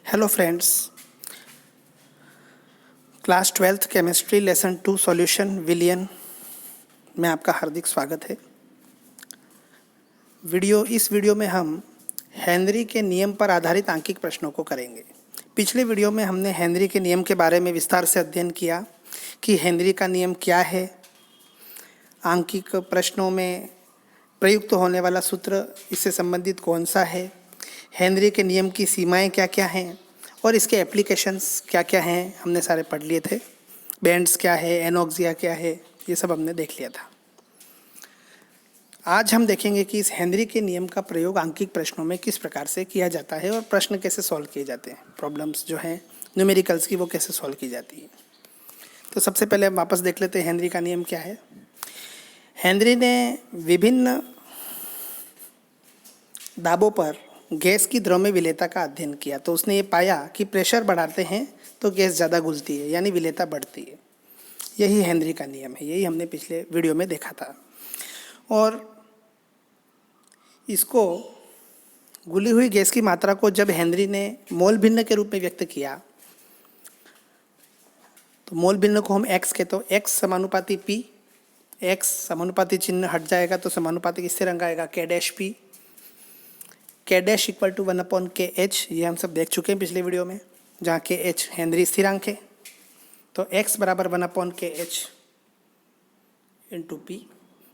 Hello friends, class 12th chemistry lesson 2 solution विलियन में आपका हार्दिक स्वागत है। इस वीडियो में हम हेनरी के नियम पर आधारित आंकिक प्रश्नों को करेंगे। पिछले वीडियो में हमने हेनरी के नियम के बारे में विस्तार से अध्ययन किया कि हेनरी का नियम क्या है, आंकिक प्रश्नों में प्रयुक्त होने वाला सूत्र इससे संबंधित कौन सा है, हेनरी के नियम की सीमाएं क्या क्या हैं और इसके एप्लीकेशंस क्या क्या हैं हमने सारे पढ़ लिए थे। बैंड्स क्या है, एनोक्सिया क्या है, ये सब हमने देख लिया था। आज हम देखेंगे कि इस हेनरी के नियम का प्रयोग आंकिक प्रश्नों में किस प्रकार से किया जाता है और प्रश्न कैसे सॉल्व किए जाते हैं, प्रॉब्लम्स जो हैं न्यूमेरिकल्स की वो कैसे सॉल्व की जाती है। तो सबसे पहले हम वापस देख लेते हैं हेनरी का नियम क्या है। हेनरी ने विभिन्न दाबों पर गैस की द्रव्य विलेयता का अध्ययन किया तो उसने ये पाया कि प्रेशर बढ़ाते हैं तो गैस ज़्यादा घुलती है, यानी विलेयता बढ़ती है। यही हेनरी का नियम है, यही हमने पिछले वीडियो में देखा था। और इसको घुली हुई गैस की मात्रा को जब हेनरी ने मोल भिन्न के रूप में व्यक्त किया तो मोल भिन्न को हम एक्स कहते, तो एक्स समानुपाती पी, एक्स समानुपाती चिन्ह हट जाएगा तो समानुपाती किससे रंग आएगा, के डैश पी, के डैश इक्वल टू 1/KH। ये हम सब देख चुके हैं पिछले वीडियो में, जहाँ KH हेनरी स्थिरांक है। तो x बराबर 1/KH इंटू पी,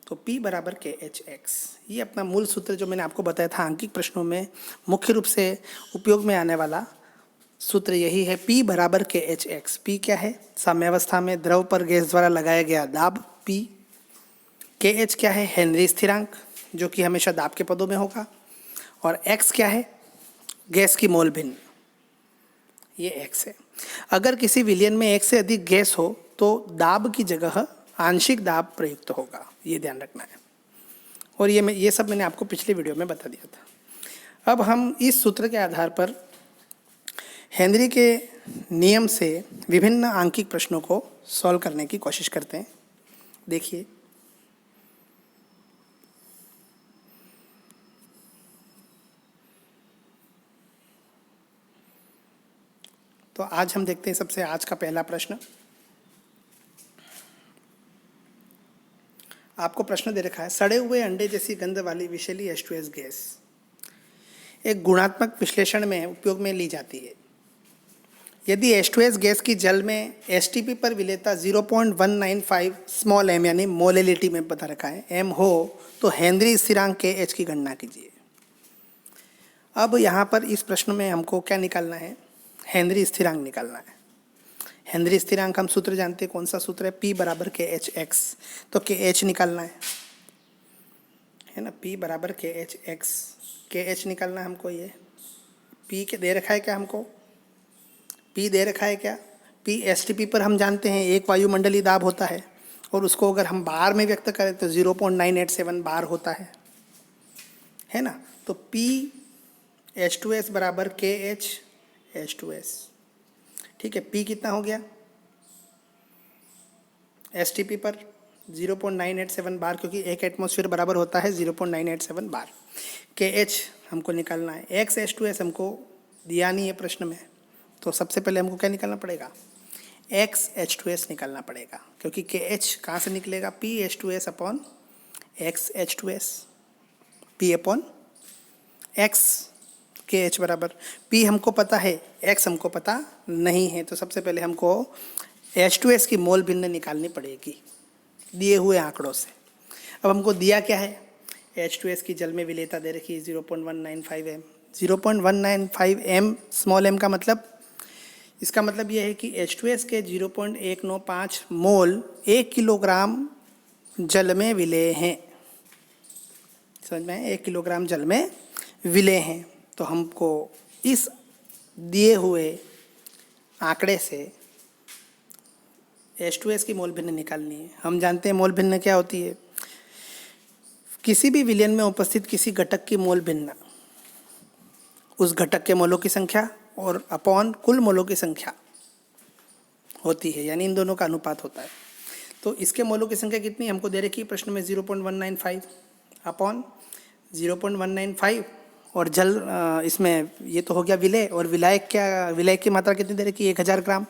तो P बराबर KHX। ये अपना मूल सूत्र जो मैंने आपको बताया था आंकिक प्रश्नों में मुख्य रूप से उपयोग में आने वाला सूत्र यही है, P बराबर KHX। P क्या है, साम्यावस्था में द्रव पर गैस द्वारा लगाया गया दाब P। KH क्या है, हेनरी स्थिरांक जो कि हमेशा दाब के पदों में होगा। और x क्या है, गैस की मोल भिन्न, ये x है। अगर किसी विलयन में एक से अधिक गैस हो तो दाब की जगह आंशिक दाब प्रयुक्त होगा, ये ध्यान रखना है। और ये सब मैंने आपको पिछले वीडियो में बता दिया था। अब हम इस सूत्र के आधार पर हेनरी के नियम से विभिन्न आंकिक प्रश्नों को सॉल्व करने की कोशिश करते हैं। देखिए, तो आज हम देखते हैं सबसे आज का पहला प्रश्न। आपको प्रश्न दे रखा है, सड़े हुए अंडे जैसी गंध वाली विषैली H2S गैस एक गुणात्मक विश्लेषण में उपयोग में ली जाती है। यदि H2S गैस की जल में STP पर विलेयता 0.195 स्मॉल m यानी मोलेलिटी में बता रखा है m हो तो हेनरी स्थिरांक KH की गणना कीजिए। अब यहाँ पर इस प्रश्न में हमको क्या निकालना है, हेनरी स्थिरांक निकालना है। हेनरी स्थिरांक हम सूत्र जानते हैं, कौन सा सूत्र है, P बराबर KHX। तो KH निकालना है ना, P बराबर KHX। KH निकालना है हमको। ये P के दे रखा है क्या, हमको P दे रखा है क्या। P STP पर हम जानते हैं एक वायुमंडलीय दाब होता है और उसको अगर हम बार में व्यक्त करें तो 0.987 बार होता है ना। तो P H2S बराबर KH H2S, ठीक है। P कितना हो गया, STP पर 0.987 बार, क्योंकि एक एटमॉस्फेयर बराबर होता है 0.987 बार। KH हमको निकालना है, X H2S हमको दिया नहीं है प्रश्न में, तो सबसे पहले हमको क्या निकालना पड़ेगा, X H2S निकालना पड़ेगा, क्योंकि KH कहाँ से निकलेगा, P H2S upon X H2S, P upon X। KH बराबर P हमको पता है, X हमको पता नहीं है, तो सबसे पहले हमको H2S की मोल भिन्न निकालनी पड़ेगी दिए हुए आंकड़ों से। अब हमको दिया क्या है, H2S की जल में विलेयता दे रखी है 0.195 m। 0.195 m स्मॉल m का मतलब, इसका मतलब यह है कि H2S के 0.195 मोल 1 किलोग्राम जल में विलेय हैं। समझ में, 1 किलोग्राम जल में विलेय हैं। तो हमको इस दिए हुए आंकड़े से H2S की मोल भिन्न निकालनी है। हम जानते हैं मोल भिन्न क्या होती है, किसी भी विलयन में उपस्थित किसी घटक की मोल भिन्न उस घटक के मोलों की संख्या और अपॉन कुल मोलों की संख्या होती है, यानी इन दोनों का अनुपात होता है। तो इसके मोलों की संख्या कितनी हमको दे रखी है प्रश्न में, 0.195 अपॉन 0.195 और जल इसमें ये तो हो गया विलेय, और विलायक क्या, विलायक की मात्रा कितनी दे रखी है 1000 ग्राम।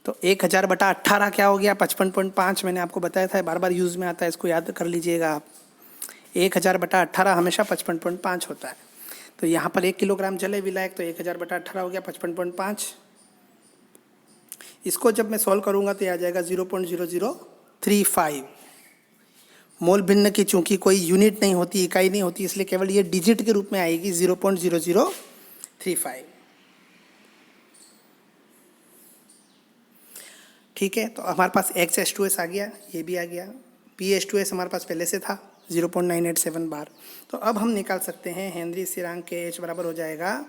तो 1000/18 क्या हो गया 55.5। मैंने आपको बताया था, बार बार यूज़ में आता है, इसको याद कर लीजिएगा आप। 1000/18 हमेशा 55.5 होता है। तो यहाँ पर 1 किलोग्राम जल है विलायक, तो 1000/18 हो गया 55.5। इसको जब मैं सॉल्व करूँगा तो ये आ जाएगा 0.0035। मोल भिन्न की चूंकि कोई यूनिट नहीं होती, इकाई नहीं होती, इसलिए केवल ये डिजिट के रूप में आएगी 0.0035। ठीक है, तो हमारे पास XH2S आ गया, ये भी आ गया। PH2S हमारे पास पहले से था 0.987 बार। तो अब हम निकाल सकते हैं हेनरी स्थिरांक KH बराबर हो जाएगा,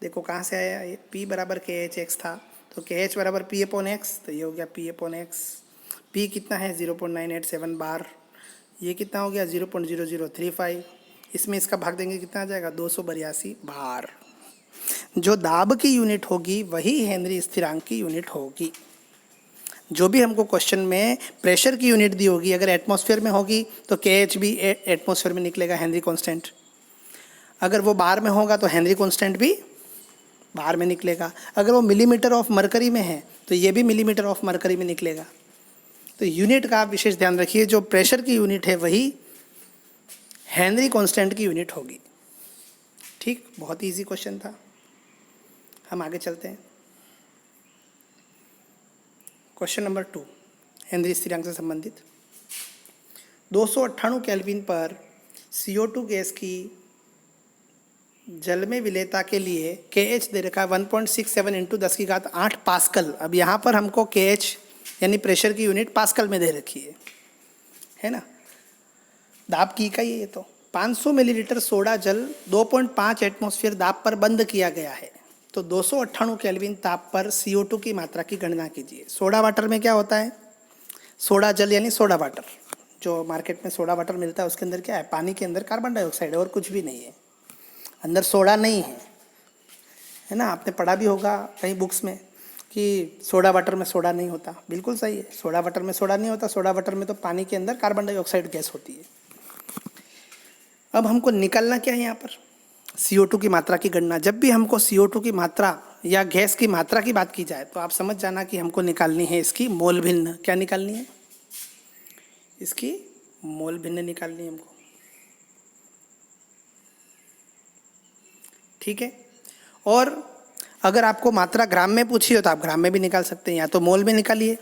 देखो कहाँ से आया ये, P बराबर KHX था, तो KH बराबर P/X, तो ये हो गया P/X। P कितना है 0.987 बार, ये कितना हो गया 0.0035। इसमें इसका भाग देंगे कितना आ जाएगा 282 बार। जो दाब की यूनिट होगी वही हेनरी स्थिरांक की यूनिट होगी। जो भी हमको क्वेश्चन में प्रेशर की यूनिट दी होगी, अगर एटमॉस्फेयर में होगी तो KH भी एटमॉस्फेयर में निकलेगा, हेनरी कांस्टेंट। अगर वो बार में होगा तो हेनरी कांस्टेंट भी बार में निकलेगा। अगर वो मिलीमीटर ऑफ मरकरी में है तो ये भी मिलीमीटर ऑफ मरकरी में निकलेगा। तो यूनिट का आप विशेष ध्यान रखिए, जो प्रेशर की यूनिट है वही हेनरी कांस्टेंट की यूनिट होगी। ठीक, बहुत इजी क्वेश्चन था। हम आगे चलते हैं। क्वेश्चन नंबर 2 हेनरी स्थिरांक से संबंधित। 298 केल्विन पर CO2 गैस की जल में विलेयता के लिए KH दे रखा है 1.67 × 10⁸ पास्कल। अब यहाँ पर हमको KH यानी प्रेशर की यूनिट पास्कल में दे रखी है ना। दाब की इकाई है ये। तो 500 मिलीलीटर सोडा जल 2.5 एटमॉस्फेयर दाब पर बंद किया गया है। तो 298 केल्विन ताप पर CO2 की मात्रा की गणना कीजिए। सोडा वाटर में क्या होता है, सोडा जल यानी सोडा वाटर, जो मार्केट में सोडा वाटर मिलता है उसके अंदर क्या है, पानी के अंदर कार्बन डाइऑक्साइड है और कुछ भी नहीं है, अंदर सोडा नहीं है ना। आपने पढ़ा भी होगा कहीं बुक्स में कि सोडा वाटर में सोडा नहीं होता। बिल्कुल सही है, सोडा वाटर में सोडा नहीं होता। सोडा वाटर में तो पानी के अंदर कार्बन डाइऑक्साइड गैस होती है। अब हमको निकालना क्या है यहाँ पर, CO2 की मात्रा की गणना। जब भी हमको CO2 की मात्रा या गैस की मात्रा की बात की जाए तो आप समझ जाना कि हमको निकालनी है इसकी मोल भिन्न। क्या निकालनी है, इसकी मोल भिन्न निकालनी है हमको। ठीक है, और अगर आपको मात्रा ग्राम में पूछी हो तो आप ग्राम में भी निकाल सकते हैं, या तो मोल में निकालिए,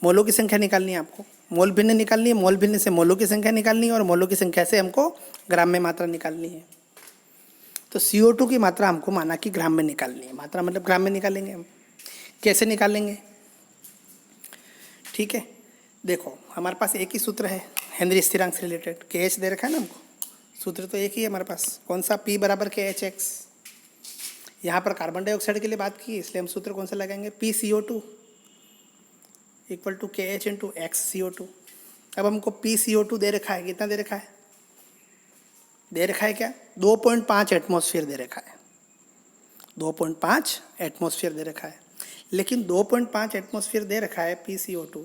मोलों की संख्या निकालनी है आपको, मोल भिन्न निकालनी है, मोल भिन्न से मोलों की संख्या निकालनी है, और मोलों की संख्या से हमको ग्राम में मात्रा निकालनी है। तो CO2 की मात्रा हमको माना कि ग्राम में निकालनी है, मात्रा मतलब ग्राम में निकालेंगे हम। कैसे निकालेंगे, ठीक है, देखो हमारे पास एक ही सूत्र है हेनरी स्थिरांक से रिलेटेड, KH दे रखा है ना हमको, सूत्र तो एक ही है हमारे पास, कौन सा, P बराबर KHX। यहाँ पर कार्बन डाइऑक्साइड के लिए बात की, इसलिए हम सूत्र कौन सा लगाएंगे, PCO2 equal to KH into XCO2। अब हमको PCO2 दे रखा है, कितना दे रखा है, दे रखा है क्या 2.5 एटमॉस्फेयर दे रखा है, 2.5 एटमॉस्फेयर दे रखा है। लेकिन 2.5 एटमॉस्फेयर दे रखा है PCO2,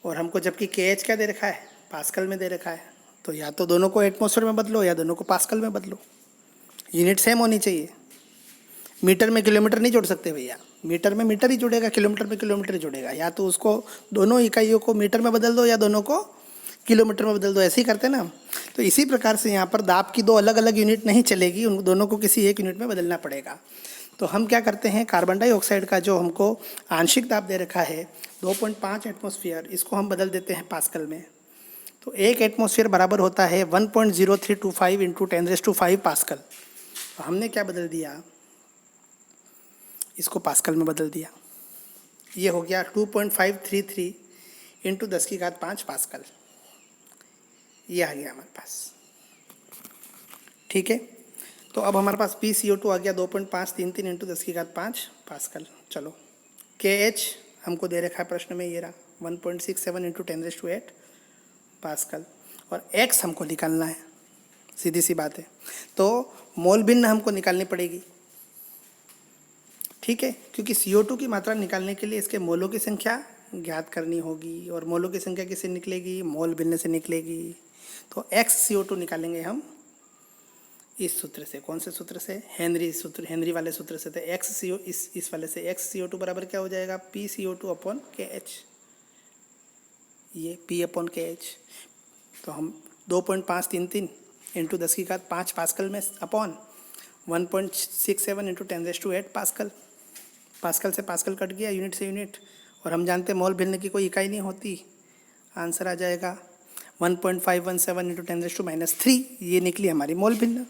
और हमको जबकि KH क्या दे रखा है, पास्कल में दे रखा है। तो या तो दोनों को एटमॉस्फेयर में बदलो या दोनों को पास्कल में बदलो, यूनिट सेम होनी चाहिए। मीटर में किलोमीटर नहीं जोड़ सकते भैया, मीटर में मीटर ही जुड़ेगा, किलोमीटर में किलोमीटर ही जुड़ेगा। या तो उसको दोनों इकाइयों को मीटर में बदल दो या दोनों को किलोमीटर में बदल दो, ऐसे ही करते ना हम। तो इसी प्रकार से यहाँ पर दाब की दो अलग अलग यूनिट नहीं चलेगी, उन दोनों को किसी एक यूनिट में बदलना पड़ेगा। तो हम क्या करते हैं, कार्बन डाइऑक्साइड का जो हमको आंशिक दाब दे रखा है 2.5 एटमॉस्फेयर, इसको हम बदल देते हैं पास्कल में। तो 1 एटमॉस्फेयर बराबर होता है 1.0325 इंटू 10⁵ पास्कल। तो हमने क्या बदल दिया, इसको पास्कल में बदल दिया, ये हो गया 2.533 इंटू 10⁵ पास्कल, ये आ गया हमारे पास। ठीक है, तो अब हमारे पास PCO2 आ गया 2.533 इंटू 10⁵ पास्कल। चलो KH हमको दे रखा है प्रश्न में, ये रहा 1.67 इंटू 10⁸ पास्कल, और X हमको निकालना है, सीधी सी बात है। तो मोल भिन्न हमको निकालनी पड़ेगी, ठीक है, क्योंकि CO2 की मात्रा निकालने के लिए इसके मोलों की संख्या ज्ञात करनी होगी, और मोलों की संख्या किससे निकलेगी, मोल भिन्न से निकलेगी। तो XCO2 निकालेंगे हम इस सूत्र से, कौन से सूत्र से, हेनरी सूत्र, हेनरी वाले सूत्र से। तो एक्स सी ओ, इस वाले से एक्स सी ओ टू बराबर क्या हो जाएगा, p C O two upon K H, ये पी अपॉन के एच। तो हम 2.533 इंटू 10⁵ पास्कल में अपॉन 1.67 इंटू 10⁸ पास्कल, पास्कल से पास्कल कट गया, यूनिट से यूनिट, और हम जानते हैं मोल भिन्न की कोई इकाई नहीं होती। आंसर आ जाएगा 1.517 इंटू 10⁻³ ये निकली हमारी मोल भिन्न,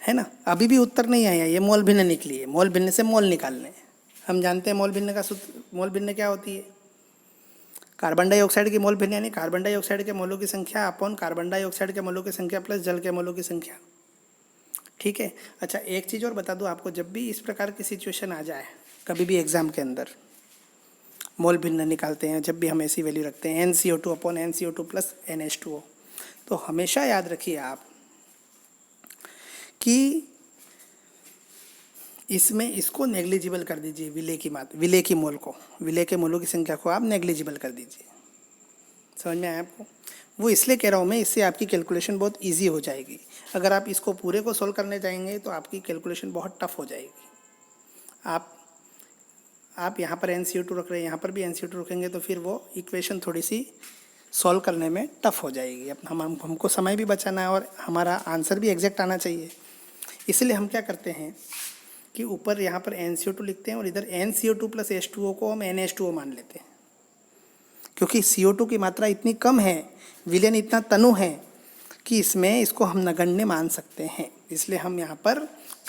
है ना। अभी भी उत्तर नहीं आया, ये मोल भिन्न निकली है, मोल भिन्न से मोल निकालने। हम जानते हैं मोल भिन्न का सूत्र, मोल भिन्न क्या होती है, कार्बन डाइऑक्साइड की मोल भिन्न यानी कार्बन डाइऑक्साइड के मोलों की संख्या अपॉन कार्बन डाइऑक्साइड के मोलों की संख्या प्लस जल के मोलों की संख्या। ठीक है। अच्छा, एक चीज़ और बता दूं आपको, जब भी इस प्रकार की सिचुएशन आ जाए कभी भी एग्जाम के अंदर, मोल भिन्न निकालते हैं, जब भी हम ऐसी वैल्यू रखते हैं NCO2 upon NCO2 plus NH2O, तो हमेशा याद रखिए आप कि इसमें इसको नेग्लिजिबल कर दीजिए, विलेय की मात्रा, विलेय की मोल को, विलेय के मोलों की संख्या को आप नेग्लिजिबल कर दीजिए। समझ में आया आपको? वो इसलिए कह रहा हूँ मैं, इससे आपकी कैलकुलेशन बहुत इजी हो जाएगी। अगर आप इसको पूरे को सोल्व करने जाएंगे तो आपकी कैलकुलेशन बहुत टफ हो जाएगी। आप यहाँ पर NCO2 रख रहे हैं, यहाँ पर भी NCO2 रखेंगे, तो फिर वो इक्वेशन थोड़ी सी सॉल्व करने में टफ हो जाएगी। अब हमको समय भी बचाना है और हमारा आंसर भी एग्जैक्ट आना चाहिए। इसलिए हम क्या करते हैं कि ऊपर यहाँ पर NCO2 लिखते हैं और इधर NCO2 प्लस H2O को हम NH2O मान लेते हैं, क्योंकि CO2 की मात्रा इतनी कम है, विलयन इतना तनु है कि इसमें इसको हम नगण्य मान सकते हैं। इसलिए हम यहाँ पर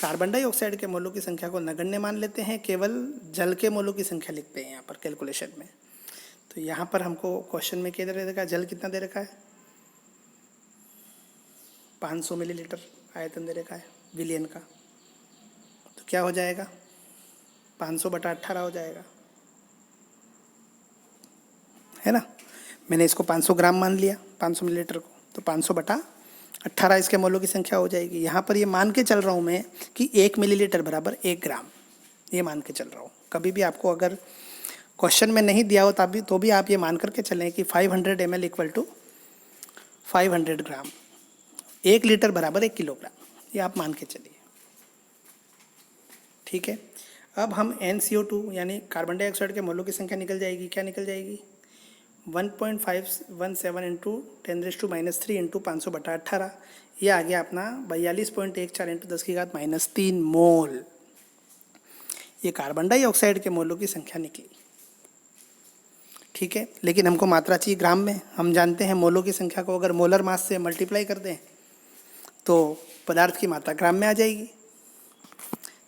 कार्बन डाइऑक्साइड के मोलों की संख्या को नगण्य मान लेते हैं, केवल जल के मोलों की संख्या लिखते हैं यहाँ पर कैलकुलेशन में। तो यहाँ पर हमको क्वेश्चन में क्या दे रखा है, जल कितना दे रखा है, 500 मिलीलीटर आयतन दे रखा है विलयन का। तो क्या हो जाएगा, 500/18 हो जाएगा, है ना। मैंने इसको 500 ग्राम मान लिया, 500 मिलीलीटर को, तो 500/18 इसके मोलों की संख्या हो जाएगी। यहाँ पर ये मान के चल रहा हूँ मैं कि 1 मिलीलीटर बराबर 1 ग्राम, ये मान के चल रहा हूँ। कभी भी आपको अगर क्वेश्चन में नहीं दिया हो तो भी आप ये मान करके चलें कि 500 ml equal to 500 gram, 1 litre बराबर 1 किलोग्राम, ये आप मान के चलिए। ठीक है। अब हम NCO2 यानी कार्बन डाइऑक्साइड के मोलों की संख्या निकल जाएगी, क्या निकल जाएगी, 1.517 इंटू 10⁻³ इंटू 500/18, ये आ गया अपना 42.14 इंटू 10⁻³ मोल। ये कार्बन डाइऑक्साइड के मोलों की संख्या निकली। ठीक है, लेकिन हमको मात्रा चाहिए ग्राम में। हम जानते हैं मोलों की संख्या को अगर मोलर मास से मल्टीप्लाई कर दें तो पदार्थ की मात्रा ग्राम में आ जाएगी।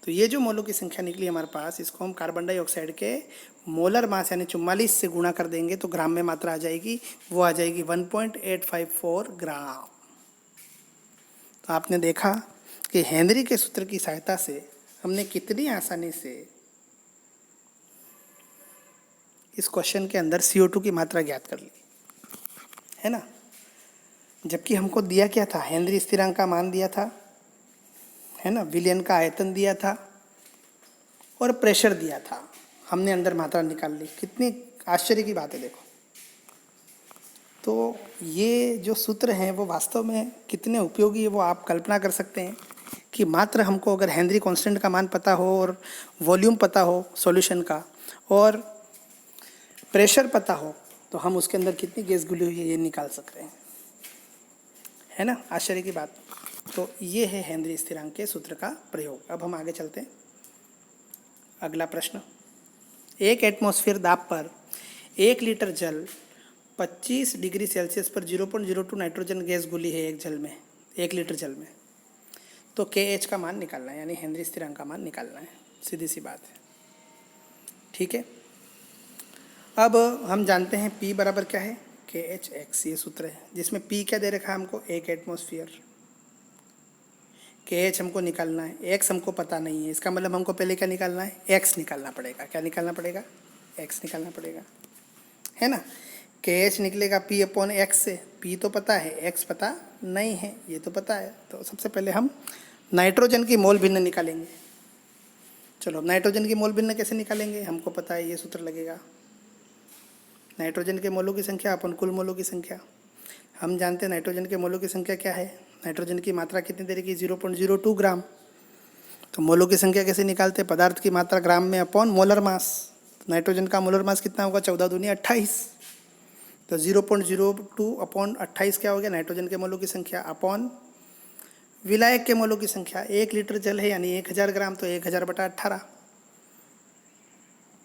तो ये जो मोलों की संख्या निकली हमारे पास, इसको हम कार्बन डाइऑक्साइड के मोलर मास यानी 44 से गुणा कर देंगे तो ग्राम में मात्रा आ जाएगी, वो आ जाएगी 1.854 ग्राम। तो आपने देखा कि हेनरी के सूत्र की सहायता से हमने कितनी आसानी से इस क्वेश्चन के अंदर CO2 की मात्रा ज्ञात कर ली, है ना। जबकि हमको दिया क्या था, हेनरी स्थिरांक का मान दिया था, है ना, विलयन का आयतन दिया था और प्रेशर दिया था। हमने अंदर मात्रा निकाल ली। कितनी आश्चर्य की बात है, देखो। तो ये जो सूत्र हैं वो वास्तव में कितने उपयोगी है वो आप कल्पना कर सकते हैं कि मात्र हमको अगर हेनरी कांस्टेंट का मान पता हो और वॉल्यूम पता हो सॉल्यूशन का और प्रेशर पता हो तो हम उसके अंदर कितनी गैस घुली हुई है ये निकाल सकते हैं, है ना। आश्चर्य की बात। तो ये है हेनरी स्थिरांक के सूत्र का प्रयोग। अब हम आगे चलते हैं। अगला प्रश्न, 1 एटमॉस्फेयर दाब पर 1 लीटर जल 25 डिग्री सेल्सियस पर 0.02 नाइट्रोजन गैस घुली है एक जल में, 1 लीटर जल में। तो KH का मान निकालना है, यानी हेनरी स्थिरांक का मान निकालना है, सीधी सी बात है। ठीक है। अब हम जानते हैं P बराबर क्या है, KHX, ये सूत्र है जिसमें P क्या दे रखा है हमको, 1 एटमॉस्फेयर। KH हमको निकालना है, X हमको पता नहीं है, इसका मतलब हमको पहले क्या निकालना है, X निकालना पड़ेगा। क्या निकालना पड़ेगा, X निकालना पड़ेगा, है ना। KH निकलेगा P अपॉन X से। P तो पता है, X पता नहीं है, ये तो पता है। तो सबसे पहले हम नाइट्रोजन की मोल भिन्न निकालेंगे। चलो, नाइट्रोजन की मोल भिन्न कैसे निकालेंगे, हमको पता है, ये सूत्र लगेगा, नाइट्रोजन के मोलों की संख्या अपन कुल मोलों की संख्या। हम जानते हैं नाइट्रोजन के मोलों की संख्या क्या है, नाइट्रोजन की मात्रा कितनी दे रखी है? 0.02 ग्राम। तो मोलों की संख्या कैसे निकालते हैं? पदार्थ की मात्रा ग्राम में अपॉन मोलर मास। नाइट्रोजन का मोलर मास कितना होगा? 14 दूनी 28। तो 0.02 अपॉन 28 क्या हो गया? नाइट्रोजन के मोलों की संख्या अपॉन विलायक के मोलों की संख्या। 1 लीटर जल है यानी 1000 ग्राम, तो 1000/18।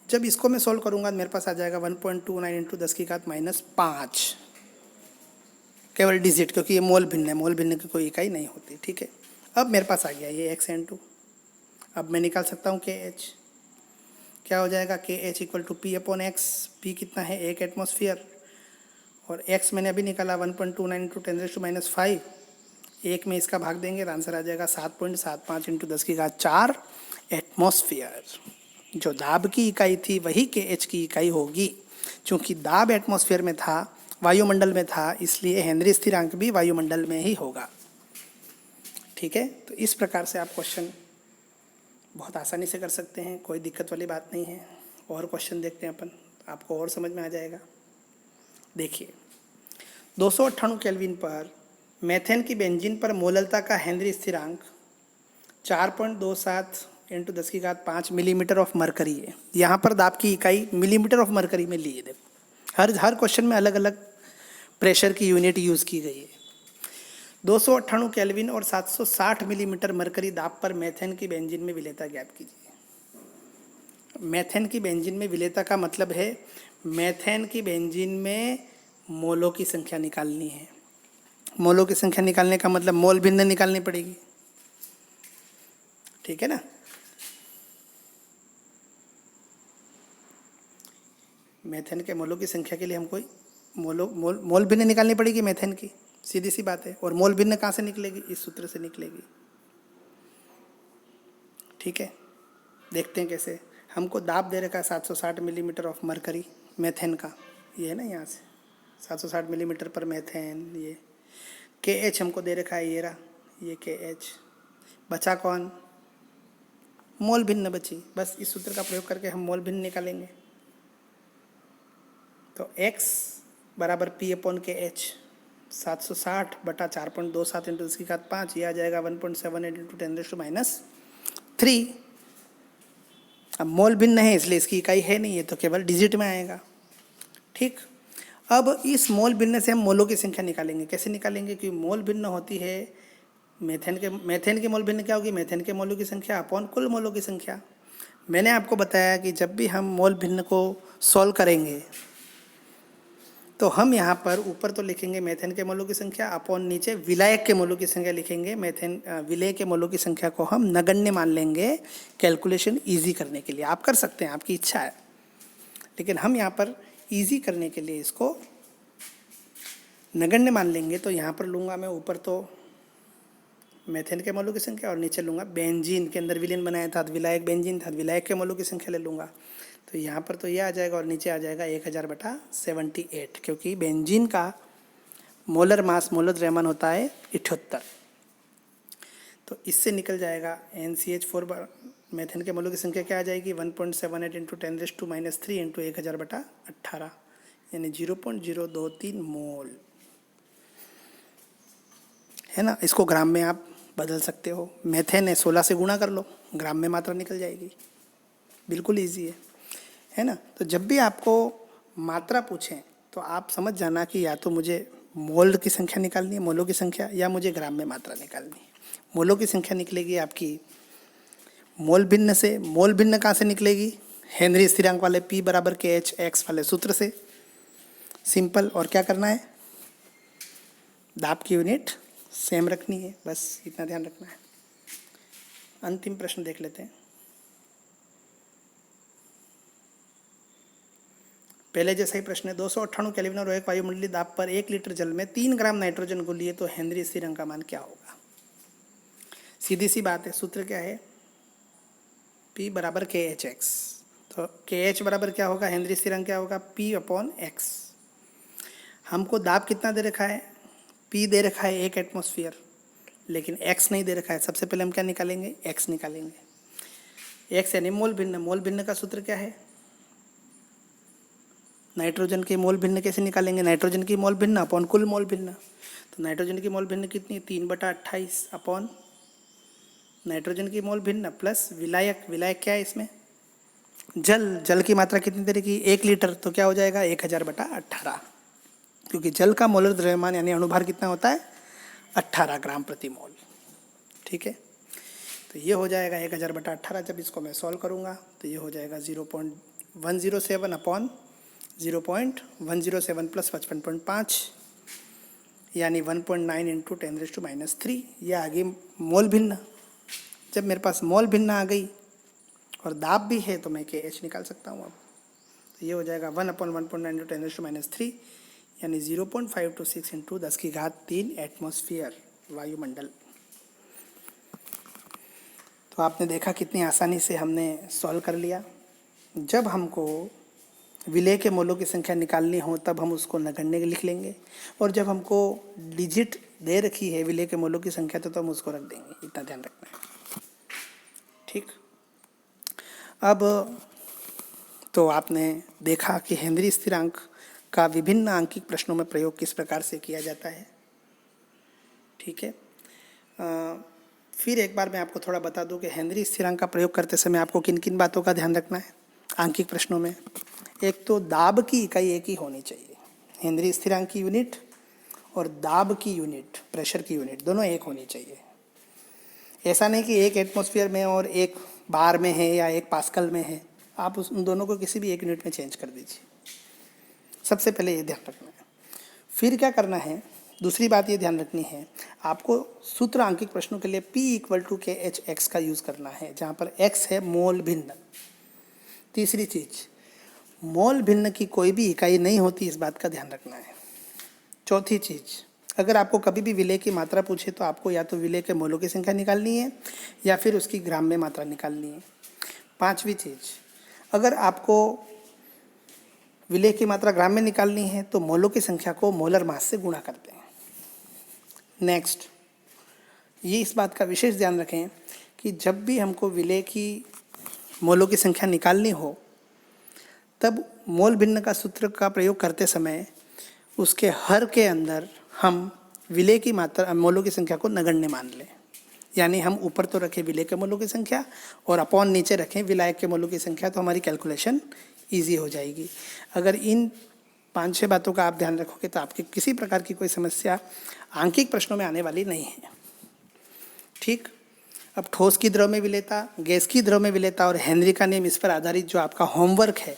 जब इसको मैं सोल्व करूंगा मेरे पास आ जाएगा 1.29 इंटू 10⁻⁵ केवल डिजिट, क्योंकि ये मोल भिन्न है, मोल भिन्न की कोई इकाई नहीं होती। ठीक है, अब मेरे पास आ गया ये XN2। अब मैं निकाल सकता हूँ KH। क्या हो जाएगा? KH equal to P/X। P कितना है? 1 एटमॉस्फेयर। और X मैंने अभी निकाला 1.29 इंटू 10⁻⁵। 1 में इसका भाग देंगे तो आंसर आ जाएगा 7.75 इंटू 10⁴ एटमॉस्फेयर। जो दाब की इकाई थी वही KH की इकाई होगी। चूँकि दाब एटमॉस्फेयर में था, वायुमंडल में था, इसलिए हेनरी स्थिरांक भी वायुमंडल में ही होगा। ठीक है, तो इस प्रकार से आप क्वेश्चन बहुत आसानी से कर सकते हैं, कोई दिक्कत वाली बात नहीं है। और क्वेश्चन देखते हैं अपन, आपको और समझ में आ जाएगा। देखिए, 298 केल्विन पर मेथेन की बेंजीन पर मोललता का हेनरी स्थिरांक 4.27 इंटू 10⁵ मिलीमीटर ऑफ मरकरी है। यहाँ पर दाब की इकाई मिलीमीटर ऑफ मरकरी में ली है। देखो, हर क्वेश्चन में अलग अलग प्रेशर की यूनिट यूज़ की गई है। 298 केल्विन और 760 मिलीमीटर मरकरी दाब पर मेथेन की बेंजीन में विलेयता ज्ञात कीजिए। मेथेन की बेंजीन में विलेयता का मतलब है मेथेन की बेंजीन में मोलों की संख्या निकालनी है। मोलों की संख्या निकालने का मतलब मोल भिन्न निकालनी पड़ेगी। ठीक है ना? मेथेन के मोलों की संख्या के लिए हमको मोल भिन्न निकालनी पड़ेगी मेथेन की, सीधी सी बात है। और मोल भिन्न कहाँ से निकलेगी? इस सूत्र से निकलेगी। ठीक है, देखते हैं कैसे। हमको दाब दे रखा है 760 मिलीमीटर ऑफ मरकरी मेथेन का, ये है ना, यहाँ से 760 मिलीमीटर पर मेथेन। ये KH हमको दे रखा है, ये रहा, ये KH। बचा कौन? मोल भिन्न बची। बस इस सूत्र का प्रयोग करके हम मोल भिन्न निकालेंगे। तो X बराबर P/KH 760/4.27 इंटू 10⁵ ये आ जाएगा 1.78 इंटू 10⁻⁻3। अब मोल भिन्न है इसलिए इसकी इकाई है नहीं, है तो केवल डिजिट में आएगा। ठीक, अब इस मोल भिन्न से हम मोलों की संख्या निकालेंगे। कैसे निकालेंगे? क्योंकि मोल भिन्न होती है मेथेन के मोल भिन्न क्या होगी? मेथेन के मोलों की संख्या अपॉन कुल मोलों की संख्या। मैंने आपको बताया कि जब भी हम मोल भिन्न को सॉल्व करेंगे तो हम यहाँ पर ऊपर तो लिखेंगे मेथेन के मोलों की संख्या अपॉन नीचे विलायक के मोलों की संख्या लिखेंगे। विलेय के मोलों की संख्या को हम नगण्य मान लेंगे कैलकुलेशन इजी करने के लिए। आप कर सकते हैं, आपकी इच्छा है, लेकिन हम यहाँ पर इजी करने के लिए इसको नगण्य मान लेंगे। तो यहाँ पर लूँगा मैं ऊपर तो मेथेन के मोलों की संख्या और नीचे लूँगा बेंजीन के अंदर विलेन बनाया था, विलायक बेंजीन था, विलायक के मोलों की संख्या ले लूँगा। तो यहाँ पर तो ये आ जाएगा और नीचे आ जाएगा 1000/78, क्योंकि बेंजीन का मोलर मास, मोलर द्रव्यमान होता है 78। तो इससे निकल जाएगा NCH4 मेथेन के मोलों की संख्या क्या आ जाएगी? 1.78 इंटू 10⁻³ इंटू 1000/18 यानी 0.023 मोल, है ना। इसको ग्राम में आप बदल सकते हो। मेथेन है, 16 से गुणा कर लो, ग्राम में मात्रा निकल जाएगी। बिल्कुल ईजी है ना। तो जब भी आपको मात्रा पूछें तो आप समझ जाना कि या तो मुझे मोल की संख्या निकालनी है, मोलों की संख्या, या मुझे ग्राम में मात्रा निकालनी है। मोलों की संख्या निकलेगी आपकी मोल भिन्न से। मोल भिन्न कहाँ से निकलेगी? हेनरी स्थिरांक वाले P बराबर KH X वाले सूत्र से। सिंपल। और क्या करना है? दाब की यूनिट सेम रखनी है, बस इतना ध्यान रखना है। अंतिम प्रश्न देख लेते हैं। पहले जैसा ही प्रश्न है। 298 केल्विन और 1 वायुमंडलीय दाब पर 1 लीटर जल में 3 ग्राम नाइट्रोजन को लिए तो हेनरी स्थिरांक का मान क्या होगा? सीधी सी बात है, सूत्र क्या है? P बराबर KHX। तो KH बराबर क्या होगा? हेनरी स्थिरांक क्या होगा? P/X। हमको दाब कितना दे रखा है? P दे रखा है 1 एटमॉस्फेयर, लेकिन X नहीं दे रखा है। सबसे पहले हम क्या निकालेंगे? X निकालेंगे। X यानी मोल भिन्न। मोल भिन्न का सूत्र क्या है? नाइट्रोजन के मोल भिन्न कैसे निकालेंगे? नाइट्रोजन की मोल भिन्न अपॉन कुल मोल भिन्न। तो नाइट्रोजन की मोल भिन्न कितनी है, 3/28 अपॉन नाइट्रोजन की मोल भिन्न प्लस विलायक, विलायक क्या है इसमें, जल, जल की मात्रा कितनी तरह की, 1 लीटर, तो क्या हो जाएगा 1000/18, क्योंकि जल का मोलर द्रव्यमान यानी अणुभार कितना होता है 18 ग्राम प्रति मोल। ठीक है, तो ये हो जाएगा 1000/18। जब इसको मैं सॉल्व करूँगा तो ये हो जाएगा 0.107 अपॉन 0.107 प्लस 55.5 यानी 1.9 इंटू 10⁻³ ये आ गई मोल भिन्न। जब मेरे पास मोल भिन्न आ गई और दाब भी है तो मैं KH निकाल सकता हूँ अब। तो ये हो जाएगा 1/1.9 इंटू 10⁻³ यानी 0.526 इंटू 10⁻³ एटमॉस्फेयर, वायुमंडल। तो आपने देखा कितनी आसानी से हमने सॉल्व कर लिया। जब हमको विलेय के मोलों की संख्या निकालनी हो तब हम उसको नगण्य लिख लेंगे, और जब हमको डिजिट दे रखी है विलेय के मोलों की संख्या तो हम उसको रख देंगे, इतना ध्यान रखना है। ठीक, अब तो आपने देखा कि हेनरी स्थिरांक का विभिन्न आंकिक प्रश्नों में प्रयोग किस प्रकार से किया जाता है। ठीक है, फिर एक बार मैं आपको थोड़ा बता दूं कि हेनरी स्थिरांक का प्रयोग करते समय आपको किन किन बातों का ध्यान रखना है आंकिक प्रश्नों में। एक तो दाब की इकाई एक ही होनी चाहिए, हेनरी स्थिरांक की यूनिट और दाब की यूनिट, प्रेशर की यूनिट दोनों एक होनी चाहिए। ऐसा नहीं कि एक एटमॉस्फेयर में और एक बार में है या एक पास्कल में है, आप उन दोनों को किसी भी एक यूनिट में चेंज कर दीजिए। सबसे पहले ये ध्यान रखना है। फिर क्या करना है, दूसरी बात ये ध्यान रखनी है, आपको सूत्र आंकिक प्रश्नों के लिए P = KHX का यूज़ करना है, जहाँ पर X है मोल भिन्न। तीसरी चीज़, मोल भिन्न की कोई भी इकाई नहीं होती, इस बात का ध्यान रखना है। चौथी चीज़, अगर आपको कभी भी विलेय की मात्रा पूछे तो आपको या तो विलेय के मोलों की संख्या निकालनी है या फिर उसकी ग्राम में मात्रा निकालनी है। पांचवी चीज़, अगर आपको विलेय की मात्रा ग्राम में निकालनी है तो मोलों की संख्या को मोलर मास से गुणा करते हैं। नेक्स्ट, ये इस बात का विशेष ध्यान रखें कि जब भी हमको विलेय की मोलों की संख्या निकालनी हो तब मोल भिन्न का सूत्र का प्रयोग करते समय उसके हर के अंदर हम विलेय की मात्रा मोलों की संख्या को नगण्य मान लें। यानी हम ऊपर तो रखें विलेय के मोलों की संख्या और अपॉन नीचे रखें विलायक के मोलों की संख्या, तो हमारी कैलकुलेशन ईजी हो जाएगी। अगर इन 5-6 बातों का आप ध्यान रखोगे तो आपकी किसी प्रकार की कोई समस्या आंकिक प्रश्नों में आने वाली नहीं है। ठीक, अब ठोस की द्रव में विलेयता, गैस की द्रव में विलेयता और हेनरी का नियम, इस पर आधारित जो आपका होमवर्क है,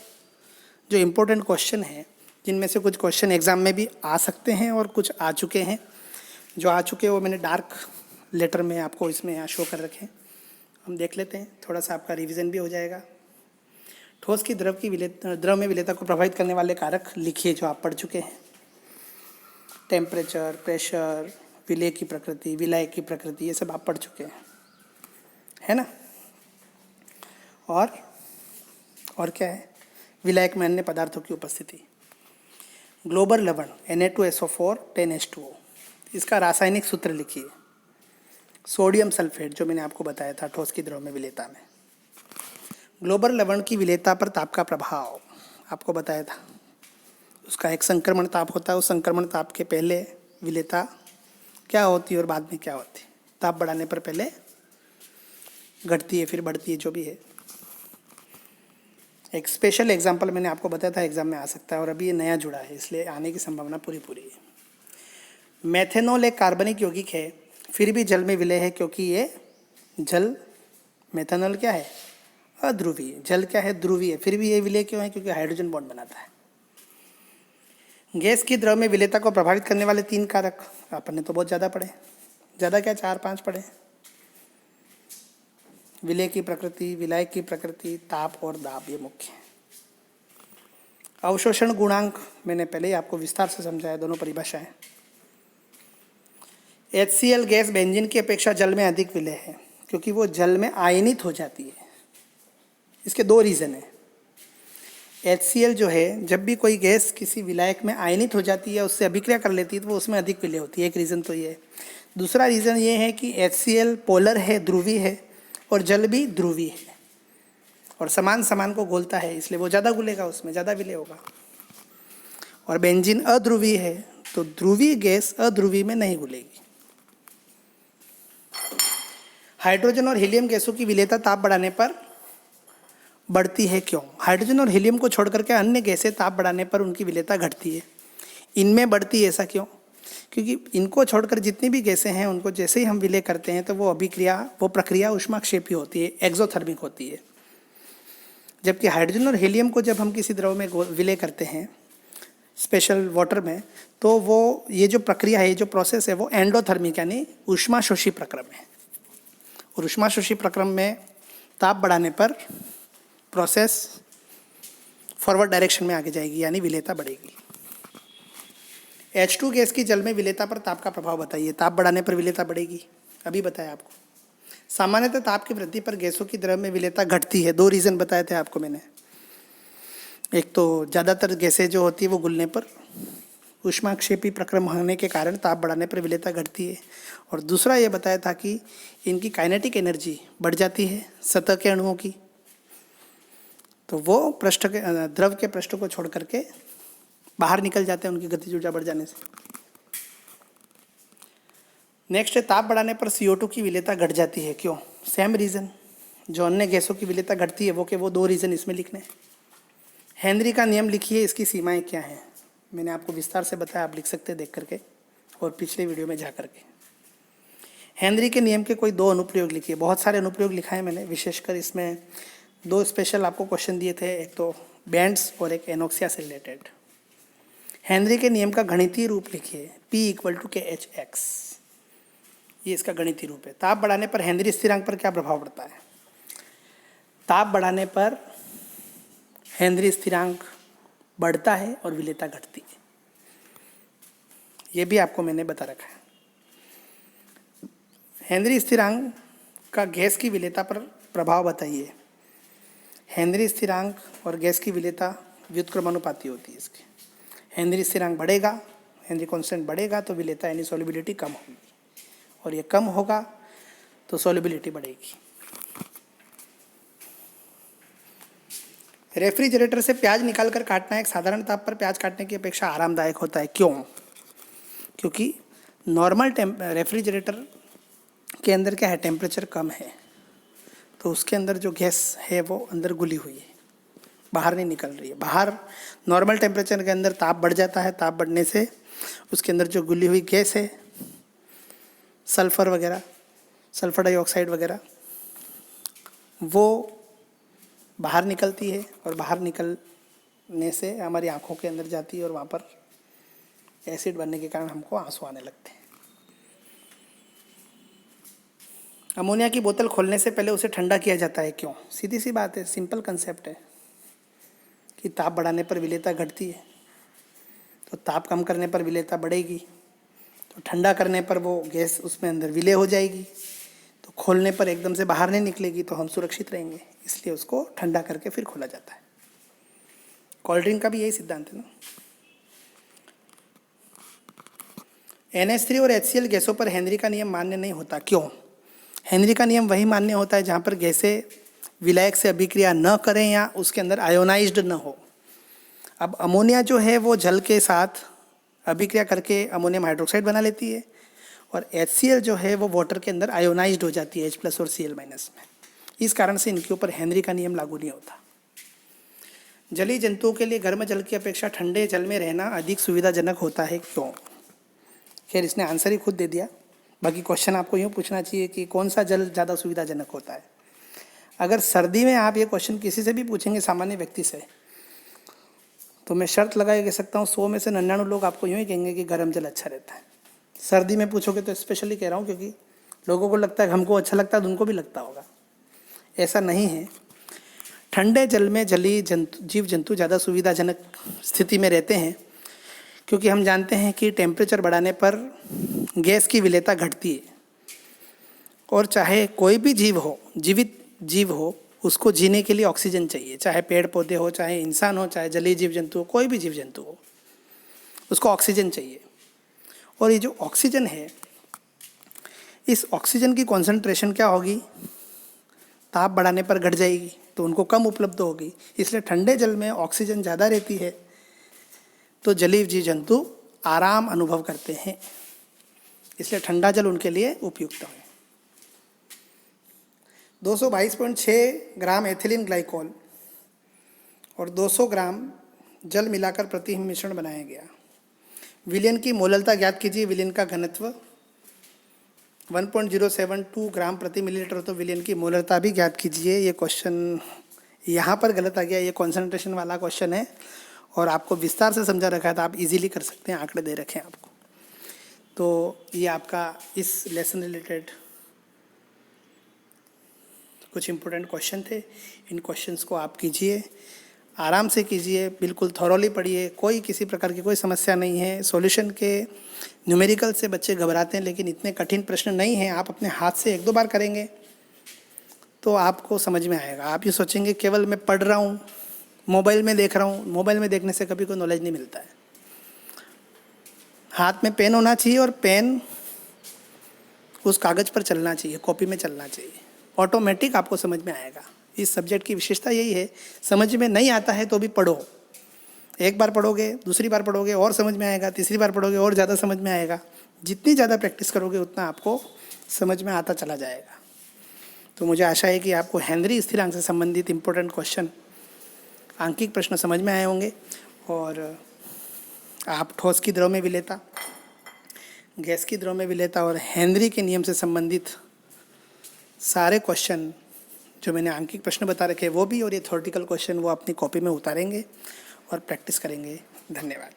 जो इम्पोर्टेंट क्वेश्चन है, जिनमें से कुछ क्वेश्चन एग्जाम में भी आ सकते हैं और कुछ आ चुके हैं। जो आ चुके हैं वो मैंने डार्क लेटर में आपको इसमें यहाँ शो कर रखे हैं, हम देख लेते हैं, थोड़ा सा आपका रिवीजन भी हो जाएगा। ठोस की द्रव में विलेयता को प्रभावित करने वाले कारक लिखिए जो आप पढ़ चुके हैं। टेम्परेचर, प्रेशर, विलेय की प्रकृति, विलायक की प्रकृति, ये सब आप पढ़ चुके हैं, है ना। और क्या है, विलायक में अन्य पदार्थों की उपस्थिति। ग्लोबल लवण Na2SO4 10H2O, इसका रासायनिक सूत्र लिखिए। सोडियम सल्फेट जो मैंने आपको बताया था ठोस की द्रव में विलेयता में। ग्लोबल लवण की विलेयता पर ताप का प्रभाव आपको बताया था, उसका एक संक्रमण ताप होता है। उस संक्रमण ताप के पहले विलेयता क्या होती है और बाद में क्या होती है। ताप बढ़ाने पर पहले घटती है फिर बढ़ती है, जो भी है। एक स्पेशल एग्जाम्पल मैंने आपको बताया था, एग्जाम में आ सकता है, और अभी ये नया जुड़ा है इसलिए आने की संभावना पूरी है। मेथेनॉल एक कार्बनिक यौगिक है फिर भी जल में विलेय है, क्योंकि ये जल, मेथेनॉल क्या है अध्रुवीय, जल क्या है ध्रुवीय, फिर भी ये विलेय क्यों है, क्योंकि हाइड्रोजन बॉन्ड बनाता है। गैस की द्रव में विलेयता को प्रभावित करने वाले 3 कारक अपन ने तो बहुत ज़्यादा पढ़े, ज़्यादा क्या 4-5 पढ़े। विलेय की प्रकृति, विलायक की प्रकृति, ताप और दाब, ये मुख्य है। अवशोषण गुणांक मैंने पहले ही आपको विस्तार से समझाया, दोनों परिभाषाएं। HCl गैस बेंजीन की अपेक्षा जल में अधिक विलेय है क्योंकि वो जल में आयनित हो जाती है। इसके 2 रीज़न है। HCl जो है, जब भी कोई गैस किसी विलायक में आयनित हो जाती है, उससे अभिक्रिया कर लेती है, तो वो उसमें अधिक विलेय होती है। एक रीज़न तो ये है। दूसरा रीज़न ये है कि HCl पोलर है, ध्रुवीय है, और जल भी ध्रुवीय है और समान को घोलता है, इसलिए वो ज़्यादा घुलेगा, उसमें ज़्यादा विलेय होगा। और बेंजीन अध्रुवीय है तो ध्रुवीय गैस अध्रुवीय में नहीं घुलेगी। हाइड्रोजन और हीलियम गैसों की विलेयता ताप बढ़ाने पर बढ़ती है, क्यों? हाइड्रोजन और हीलियम को छोड़ करके अन्य गैसें ताप बढ़ाने पर उनकी विलेयता घटती है, इनमें बढ़ती है, ऐसा क्यों? क्योंकि इनको छोड़कर जितनी भी गैसें हैं उनको जैसे ही हम विलय करते हैं तो वो प्रक्रिया ऊष्माक्षेपी होती है, एक्सोथर्मिक होती है। जबकि हाइड्रोजन और हीलियम को जब हम किसी द्रव में विलय करते हैं स्पेशल वाटर में, तो वो ये जो प्रक्रिया है, ये जो प्रोसेस है, वो एंडोथर्मिक यानी ऊष्माशोषी प्रक्रम है। और ऊष्माशोषी प्रक्रम में ताप बढ़ाने पर प्रोसेस फॉरवर्ड डायरेक्शन में आगे जाएगी, यानी विलेयता बढ़ेगी। H2 गैस की जल में विलेयता पर ताप का प्रभाव बताइए। ताप बढ़ाने पर विलेयता बढ़ेगी, अभी बताया आपको। सामान्यतः ताप की वृद्धि पर गैसों की द्रव में विलेयता घटती है। 2 रीज़न बताए थे आपको मैंने। एक तो ज़्यादातर गैसें जो होती है वो गुलने पर ऊष्माक्षेपी प्रक्रम होने के कारण ताप बढ़ाने पर विलेयता घटती है, और दूसरा ये बताया था कि इनकी काइनेटिक एनर्जी बढ़ जाती है सतह के अणुओं की, तो वो पृष्ठ के द्रव के पृष्ठ को छोड़ करके बाहर निकल जाते हैं उनकी गतिज ऊर्जा बढ़ जाने से। नेक्स्ट है ताप बढ़ाने पर CO2 की विलेयता घट जाती है, क्यों? सेम रीज़न जो अन्य गैसों की विलेयता घटती है वो 2 रीज़न इसमें लिखने। हेनरी का नियम लिखिए, इसकी सीमाएं क्या हैं? मैंने आपको विस्तार से बताया, आप लिख सकते हैं देख करके और पिछले वीडियो में जा करके। हेनरी के नियम के कोई 2 अनुप्रयोग लिखिए। बहुत सारे अनुप्रयोग लिखा है मैंने, विशेषकर इसमें 2 स्पेशल आपको क्वेश्चन दिए थे, एक तो बैंड्स और एक एनोक्सिया से रिलेटेड। हेनरी के नियम का गणितीय रूप लिखिए, P = KHx, ये इसका गणितीय रूप है। ताप बढ़ाने पर हेनरी स्थिरांक पर क्या प्रभाव पड़ता है? ताप बढ़ाने पर हेनरी स्थिरांक बढ़ता है और विलेयता घटती है, ये भी आपको मैंने बता रखा है। हेनरी स्थिरांक का गैस की विलेयता पर प्रभाव बताइए। हेनरी स्थिरांक और गैस की विलेयता व्युत्क्रमानुपाती होती है इसकी। हेनरी स्थिरांक बढ़ेगा, हेनरी कांस्टेंट बढ़ेगा तो विलेयता यानी सॉल्युबिलिटी कम होगी, और ये कम होगा तो सॉल्युबिलिटी बढ़ेगी। रेफ्रिजरेटर से प्याज निकालकर काटना एक साधारण ताप पर प्याज काटने की अपेक्षा आरामदायक होता है, क्यों? क्योंकि नॉर्मल रेफ्रिजरेटर के अंदर क्या है, टेम्परेचर कम है, तो उसके अंदर जो गैस है वो अंदर घुली हुई है, बाहर नहीं निकल रही है। बाहर नॉर्मल टेम्परेचर के अंदर ताप बढ़ जाता है, ताप बढ़ने से उसके अंदर जो घुली हुई गैस है, सल्फर वगैरह, सल्फर डाइऑक्साइड वगैरह, वो बाहर निकलती है, और बाहर निकलने से हमारी आँखों के अंदर जाती है, और वहाँ पर एसिड बनने के कारण हमको आंसू आने लगते हैं। अमोनिया की बोतल खोलने से पहले उसे ठंडा किया जाता है, क्यों? सीधी सी बात है, सिंपल कंसेप्ट है कि ताप बढ़ाने पर विलेयता घटती है, तो ताप कम करने पर विलेयता बढ़ेगी, तो ठंडा करने पर वो गैस उसमें अंदर विलय हो जाएगी, तो खोलने पर एकदम से बाहर नहीं निकलेगी, तो हम सुरक्षित रहेंगे, इसलिए उसको ठंडा करके फिर खोला जाता है। कोल्ड ड्रिंक का भी यही सिद्धांत है ना। NH3 और HCl गैसों पर हेनरी का नियम मान्य नहीं होता, क्यों? हेनरी का नियम वही मान्य होता है जहाँ पर गैसें विलायक से अभिक्रिया न करें या उसके अंदर आयोनाइज्ड न हो। अब अमोनिया जो है वो जल के साथ अभिक्रिया करके अमोनियम हाइड्रोक्साइड बना लेती है, और HCl जो है वो वाटर के अंदर आयोनाइज्ड हो जाती है H+ और Cl- में। इस कारण से इनके ऊपर हेनरी का नियम लागू नहीं होता। जलीय जंतुओं के लिए गर्म जल की अपेक्षा ठंडे जल में रहना अधिक सुविधाजनक होता है, क्यों? खैर इसने आंसर ही खुद दे दिया। बाकी क्वेश्चन आपको यूँ पूछना चाहिए कि कौन सा जल ज़्यादा सुविधाजनक होता है। अगर सर्दी में आप ये क्वेश्चन किसी से भी पूछेंगे, सामान्य व्यक्ति से, तो मैं शर्त लगा के सकता हूँ 100 में से 99 लोग आपको यूँ ही कहेंगे कि गर्म जल अच्छा रहता है। सर्दी में पूछोगे तो स्पेशली कह रहा हूँ, क्योंकि लोगों को लगता है हमको अच्छा लगता है तो उनको भी लगता होगा, ऐसा नहीं है। ठंडे जल में जलीय जीव जंतु ज़्यादा सुविधाजनक स्थिति में रहते हैं, क्योंकि हम जानते हैं कि टेम्परेचर बढ़ाने पर गैस की विलेयता घटती है, और चाहे कोई भी जीव हो, जीवित जीव हो, उसको जीने के लिए ऑक्सीजन चाहिए, चाहे पेड़ पौधे हो, चाहे इंसान हो, चाहे जलीय जीव जंतु हो, कोई भी जीव जंतु हो, उसको ऑक्सीजन चाहिए। और ये जो ऑक्सीजन है, इस ऑक्सीजन की कॉन्सेंट्रेशन क्या होगी, ताप बढ़ाने पर घट जाएगी, तो उनको कम उपलब्ध होगी। इसलिए ठंडे जल में ऑक्सीजन ज़्यादा रहती है, तो जलीय जीव जंतु आराम अनुभव करते हैं, इसलिए ठंडा जल उनके लिए उपयुक्त है। 222.6 ग्राम एथिलीन ग्लाइकोल और 200 ग्राम जल मिलाकर प्रति मिश्रण बनाया गया। विलयन की मोललता ज्ञात कीजिए। विलयन का घनत्व 1.072 ग्राम प्रति मिलीलीटर, तो विलयन की मोललता भी ज्ञात कीजिए। ये क्वेश्चन यहाँ पर गलत आ गया, ये कॉन्सेंट्रेशन वाला क्वेश्चन है और आपको विस्तार से समझा रखा है, तो आप इजीली कर सकते हैं, आंकड़े दे रखे हैं आपको। तो ये आपका इस लेसन रिलेटेड कुछ इम्पोर्टेंट क्वेश्चन थे। इन क्वेश्चंस को आप कीजिए, आराम से कीजिए, बिल्कुल थॉरोली पढ़िए, कोई किसी प्रकार की कोई समस्या नहीं है। सॉल्यूशन के न्यूमेरिकल से बच्चे घबराते हैं, लेकिन इतने कठिन प्रश्न नहीं हैं। आप अपने हाथ से 1-2 बार करेंगे तो आपको समझ में आएगा। आप ये सोचेंगे केवल मैं पढ़ रहा हूँ, मोबाइल में देख रहा हूँ, मोबाइल में देखने से कभी कोई नॉलेज नहीं मिलता है। हाथ में पेन होना चाहिए और पेन उस कागज़ पर चलना चाहिए, कॉपी में चलना चाहिए, ऑटोमेटिक आपको समझ में आएगा। इस सब्जेक्ट की विशेषता यही है, समझ में नहीं आता है तो भी पढ़ो। एक बार पढ़ोगे, दूसरी बार पढ़ोगे और समझ में आएगा, तीसरी बार पढ़ोगे और ज़्यादा समझ में आएगा। जितनी ज़्यादा प्रैक्टिस करोगे उतना आपको समझ में आता चला जाएगा। तो मुझे आशा है कि आपको हेनरी स्थिरांक से संबंधित इम्पोर्टेंट क्वेश्चन, आंकिक प्रश्न समझ में आए होंगे और आप ठोस की द्रव में विलेयता, गैस की द्रव में विलेयता और हेनरी के नियम से संबंधित सारे क्वेश्चन जो मैंने आंकिक प्रश्न बता रखे वो भी, और ये थ्योरेटिकल क्वेश्चन वो अपनी कॉपी में उतारेंगे और प्रैक्टिस करेंगे। धन्यवाद।